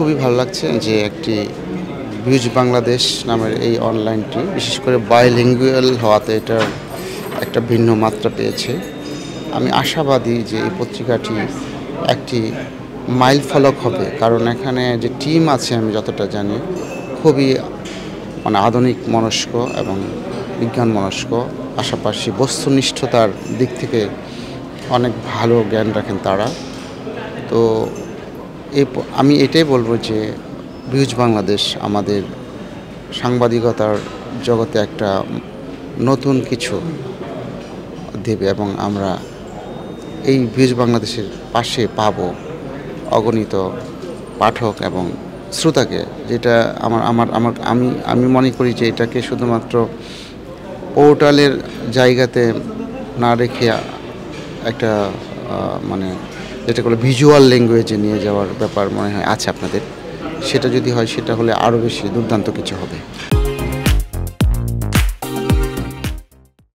খুবই ভালো লাগছে যে একটি ভিউজ বাংলাদেশ নামের এই অনলাইনটি বিশেষ করে বাইলিঙ্গুয়াল হওয়াতে এটার একটা ভিন্ন মাত্রা পেয়েছে। আমি আশাবাদী যে এই পত্রিকাটি একটি মাইলফলক হবে, কারণ এখানে যে টিম আছে আমি যতটা জানি খুবই আধুনিক মনস্ক এবং বিজ্ঞান মনস্ক, পাশাপাশি বস্তুনিষ্ঠতার দিক থেকে অনেক ভালো জ্ঞান রাখেন তারা। তো আমি এটাই বলবো যে ভিউজ বাংলাদেশ আমাদের সাংবাদিকতার জগতে একটা নতুন কিছু দেবে এবং আমরা এই ভিউজ বাংলাদেশের পাশে পাবো অগণিত পাঠক এবং শ্রোতাকে, যেটা আমার আমার আমার আমি আমি মনে করি যে এটাকে শুধুমাত্র পোর্টালের জায়গাতে না রেখে একটা যেটা বলে ভিজুয়াল ল্যাঙ্গুয়েজে নিয়ে যাওয়ার ব্যাপার মনে হয় আছে আপনাদের। সেটা যদি হয় সেটা হলে আরও বেশি দুর্দান্ত কিছু হবে।